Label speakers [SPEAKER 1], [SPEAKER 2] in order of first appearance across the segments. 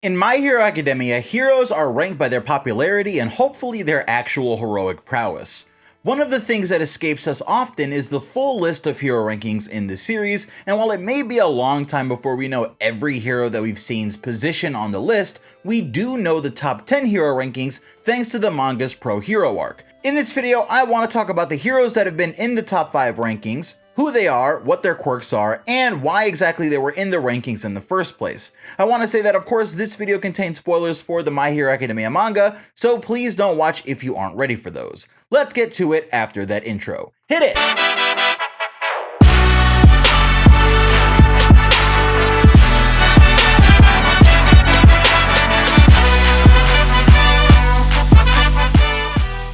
[SPEAKER 1] In My Hero Academia, heroes are ranked by their popularity and hopefully their actual heroic prowess. One of the things that escapes us often is the full list of hero rankings in the series, and while it may be a long time before we know every hero that we've seen's position on the list, we do know the top 10 hero rankings thanks to the manga's Pro Hero arc. In this video, I want to talk about the heroes that have been in the top 5 rankings, who they are, what their quirks are, and why exactly they were in the rankings in the first place. I want to say that of course this video contains spoilers for the My Hero Academia manga, so please don't watch if you aren't ready for those. Let's get to it after that intro. Hit it!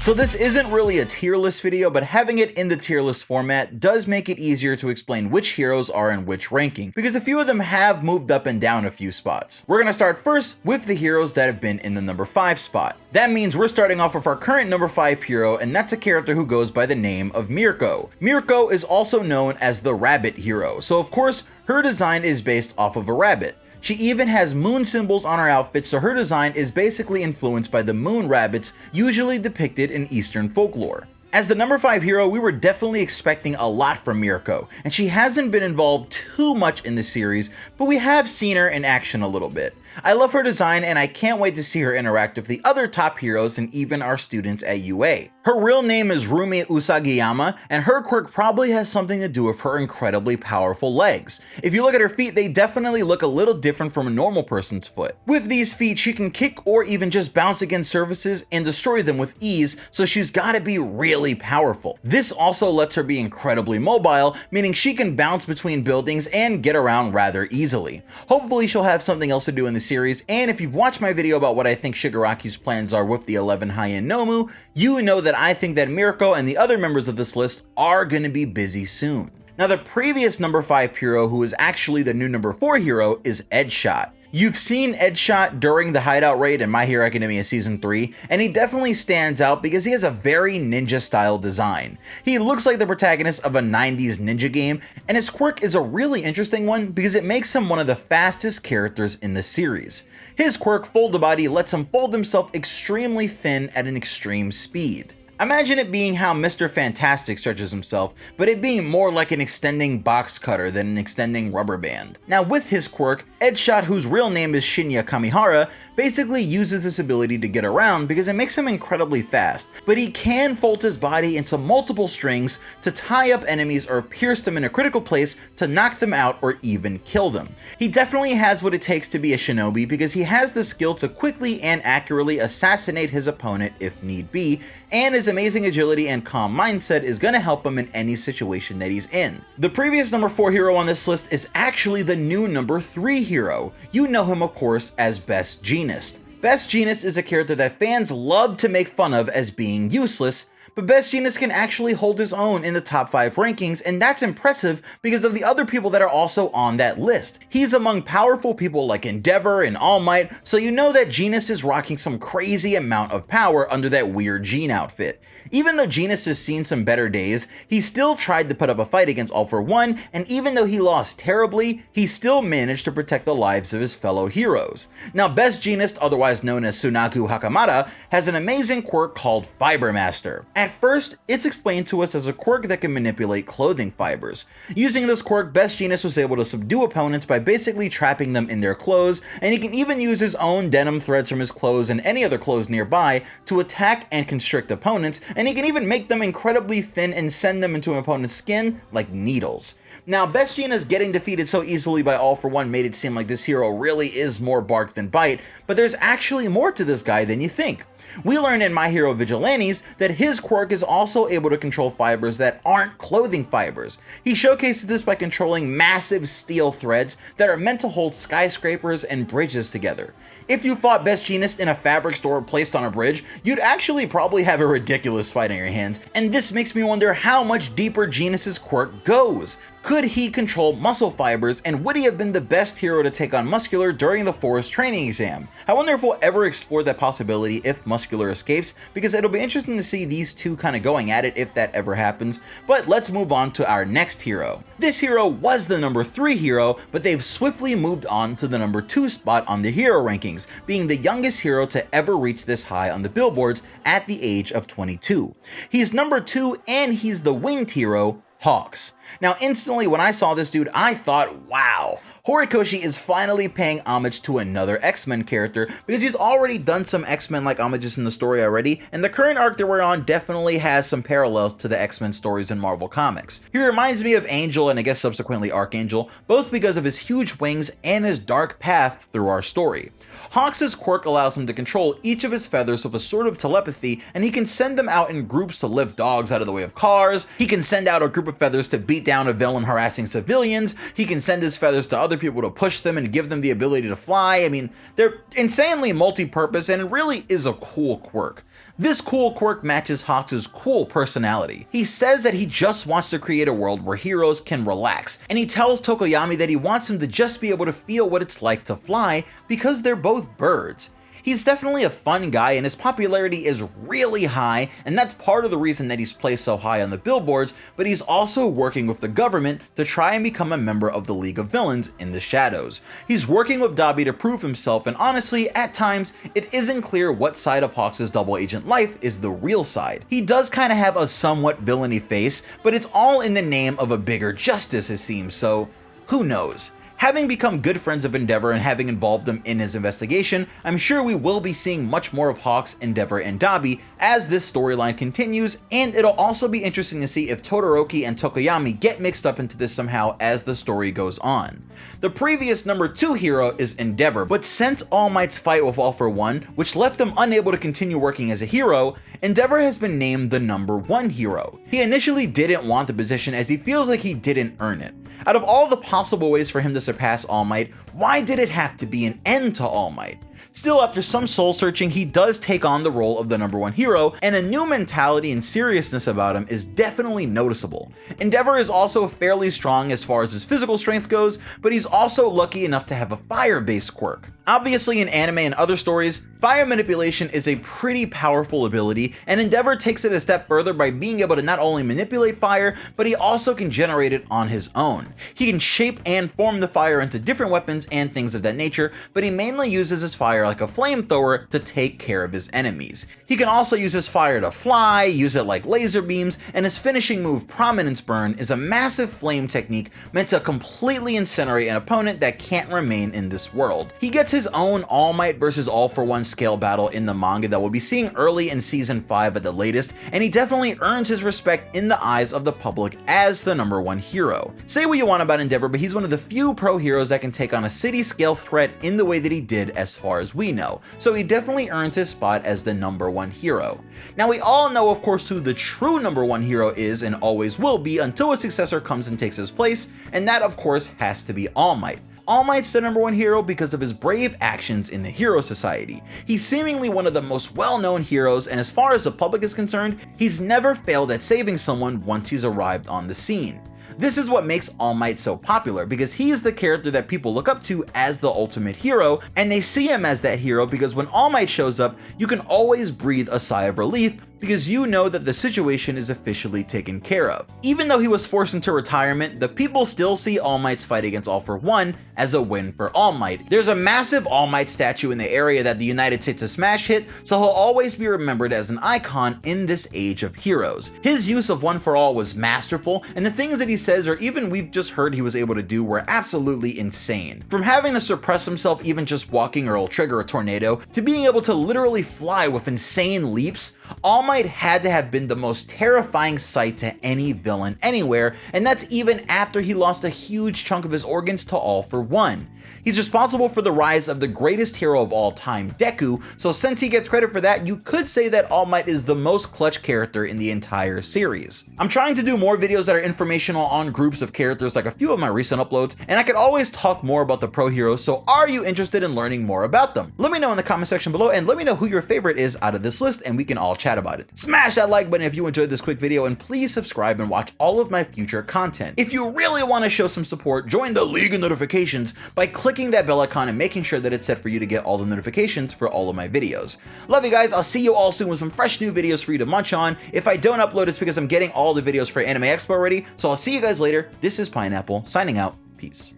[SPEAKER 1] So this isn't really a tier list video, but having it in the tier list format does make it easier to explain which heroes are in which ranking, because a few of them have moved up and down a few spots. We're gonna start first with the heroes that have been in the number 5 spot. That means we're starting off with our current number 5 hero, and that's a character who goes by the name of Mirko. Mirko is also known as the Rabbit hero, so of course her design is based off of a rabbit. She even has moon symbols on her outfit, so her design is basically influenced by the moon rabbits usually depicted in Eastern folklore. As the number 5 hero, we were definitely expecting a lot from Mirko, and she hasn't been involved too much in the series, but we have seen her in action a little bit. I love her design and I can't wait to see her interact with the other top heroes and even our students at UA. Her real name is Rumi Usagiyama, and her quirk probably has something to do with her incredibly powerful legs. If you look at her feet, they definitely look a little different from a normal person's foot. With these feet, she can kick or even just bounce against surfaces and destroy them with ease, so she's gotta be really powerful. This also lets her be incredibly mobile, meaning she can bounce between buildings and get around rather easily. Hopefully she'll have something else to do in the series, and if you've watched my video about what I think Shigaraki's plans are with the 11 high-end Nomu, you know that I think that Mirko and the other members of this list are going to be busy soon. Now the previous number 5 hero, who is actually the new number 4 hero, is Edgeshot. You've seen Edgeshot during the Hideout raid in My Hero Academia Season 3, and he definitely stands out because he has a very ninja-style design. He looks like the protagonist of a 90s ninja game, and his quirk is a really interesting one because it makes him one of the fastest characters in the series. His quirk, Fold a Body, lets him fold himself extremely thin at an extreme speed. Imagine it being how Mr. Fantastic stretches himself, but it being more like an extending box cutter than an extending rubber band. Now with his quirk, Edgeshot, whose real name is Shinya Kamihara, basically uses this ability to get around because it makes him incredibly fast, but he can fold his body into multiple strings to tie up enemies or pierce them in a critical place to knock them out or even kill them. He definitely has what it takes to be a shinobi because he has the skill to quickly and accurately assassinate his opponent if need be, and his amazing agility and calm mindset is going to help him in any situation that he's in. The previous number 4 hero on this list is actually the new number 3 hero. You know him of course as Best Jeanist. Best Jeanist is a character that fans love to make fun of as being useless, but Best Jeanist can actually hold his own in the top 5 rankings, and that's impressive because of the other people that are also on that list. He's among powerful people like Endeavor and All Might, so you know that Jeanist is rocking some crazy amount of power under that weird jean outfit. Even though Jeanist has seen some better days, he still tried to put up a fight against All for One, and even though he lost terribly, he still managed to protect the lives of his fellow heroes. Now Best Jeanist, otherwise known as Sunaku Hakamata, has an amazing quirk called Fiber Master. At first, it's explained to us as a quirk that can manipulate clothing fibers. Using this quirk, Best Jeanist was able to subdue opponents by basically trapping them in their clothes, and he can even use his own denim threads from his clothes and any other clothes nearby to attack and constrict opponents, and he can even make them incredibly thin and send them into an opponent's skin like needles. Now, Best Jeanist getting defeated so easily by All for One made it seem like this hero really is more bark than bite, but there's actually more to this guy than you think. We learned in My Hero Vigilantes that his quirk is also able to control fibers that aren't clothing fibers. He showcases this by controlling massive steel threads that are meant to hold skyscrapers and bridges together. If you fought Best Jeanist in a fabric store placed on a bridge, you'd actually probably have a ridiculous fight on your hands, and this makes me wonder how much deeper Jeanist's quirk goes. Could he control muscle fibers, and would he have been the best hero to take on Muscular during the Force training exam? I wonder if we'll ever explore that possibility if Muscular escapes, because it'll be interesting to see these two kind of going at it if that ever happens. But let's move on to our next hero. This hero was the number 3 hero, but they've swiftly moved on to the number 2 spot on the hero rankings, being the youngest hero to ever reach this high on the billboards at the age of 22. He's number 2 and he's the winged hero, Hawks. Now instantly when I saw this dude, I thought, wow, Horikoshi is finally paying homage to another X-Men character, because he's already done some X-Men like homages in the story already, and the current arc that we're on definitely has some parallels to the X-Men stories in Marvel Comics. He reminds me of Angel and I guess subsequently Archangel, both because of his huge wings and his dark path through our story. Hawks' quirk allows him to control each of his feathers with a sort of telepathy, and he can send them out in groups to lift dogs out of the way of cars. He can send out a group of feathers to beat down a villain harassing civilians. He can send his feathers to other people to push them and give them the ability to fly. I mean, they're insanely multi-purpose, and it really is a cool quirk. This cool quirk matches Hawks' cool personality. He says that he just wants to create a world where heroes can relax, and he tells Tokoyami that he wants him to just be able to feel what it's like to fly because they're both birds. He's definitely a fun guy, and his popularity is really high, and that's part of the reason that he's placed so high on the billboards, but he's also working with the government to try and become a member of the League of Villains in the shadows. He's working with Dabi to prove himself, and honestly, at times, it isn't clear what side of Hawks' double agent life is the real side. He does kind of have a somewhat villainy face, but it's all in the name of a bigger justice, it seems, so who knows? Having become good friends of Endeavor and having involved them in his investigation, I'm sure we will be seeing much more of Hawks, Endeavor, and Dabi as this storyline continues, and it'll also be interesting to see if Todoroki and Tokoyami get mixed up into this somehow as the story goes on. The previous number 2 hero is Endeavor, but since All Might's fight with All for One, which left him unable to continue working as a hero, Endeavor has been named the number 1 hero. He initially didn't want the position as he feels like he didn't earn it. Out of all the possible ways for him to surpass All Might, why did it have to be an end to All Might? Still, after some soul searching, he does take on the role of the number 1 hero, and a new mentality and seriousness about him is definitely noticeable. Endeavor is also fairly strong as far as his physical strength goes, but he's also lucky enough to have a fire-based quirk. Obviously, in anime and other stories, fire manipulation is a pretty powerful ability, and Endeavor takes it a step further by being able to not only manipulate fire, but he also can generate it on his own. He can shape and form the fire into different weapons and things of that nature, but he mainly uses his fire like a flamethrower to take care of his enemies. He can also use his fire to fly, use it like laser beams, and his finishing move, Prominence Burn, is a massive flame technique meant to completely incinerate an opponent that can't remain in this world. He gets his own All Might versus All for One scale battle in the manga that we'll be seeing early in season 5 at the latest, and he definitely earns his respect in the eyes of the public as the number 1 hero. Say what you want about Endeavor, but he's one of the few pro heroes that can take on a city scale threat in the way that he did as far as we know, so he definitely earns his spot as the number 1 hero. Now we all know of course who the true number 1 hero is and always will be until a successor comes and takes his place, and that of course has to be All Might. All Might's the number 1 hero because of his brave actions in the Hero Society. He's seemingly one of the most well-known heroes, and as far as the public is concerned, he's never failed at saving someone once he's arrived on the scene. This is what makes All Might so popular, because he is the character that people look up to as the ultimate hero, and they see him as that hero because when All Might shows up, you can always breathe a sigh of relief because you know that the situation is officially taken care of. Even though he was forced into retirement, the people still see All Might's fight against All for One as a win for All Might. There's a massive All Might statue in the area that the United States of Smash hit, so he'll always be remembered as an icon in this age of heroes. His use of One for All was masterful, and the things that he says or even we've just heard he was able to do were absolutely insane. From having to suppress himself even just walking or it'll trigger a tornado, to being able to literally fly with insane leaps, All Might had to have been the most terrifying sight to any villain anywhere, and that's even after he lost a huge chunk of his organs to All for One. He's responsible for the rise of the greatest hero of all time, Deku, so since he gets credit for that, you could say that All Might is the most clutch character in the entire series. I'm trying to do more videos that are informational on groups of characters like a few of my recent uploads, and I could always talk more about the pro heroes, so are you interested in learning more about them? Let me know in the comment section below, and let me know who your favorite is out of this list, and we can all chat about it. it. Smash that like button if you enjoyed this quick video, and please subscribe and watch all of my future content. If you really want to show some support, join the League of Notifications by clicking that bell icon and making sure that it's set for you to get all the notifications for all of my videos. Love you guys. I'll see you all soon with some fresh new videos for you to munch on. If I don't upload, it's because I'm getting all the videos for Anime Expo ready. So I'll see you guys later. This is Pineapple signing out. Peace.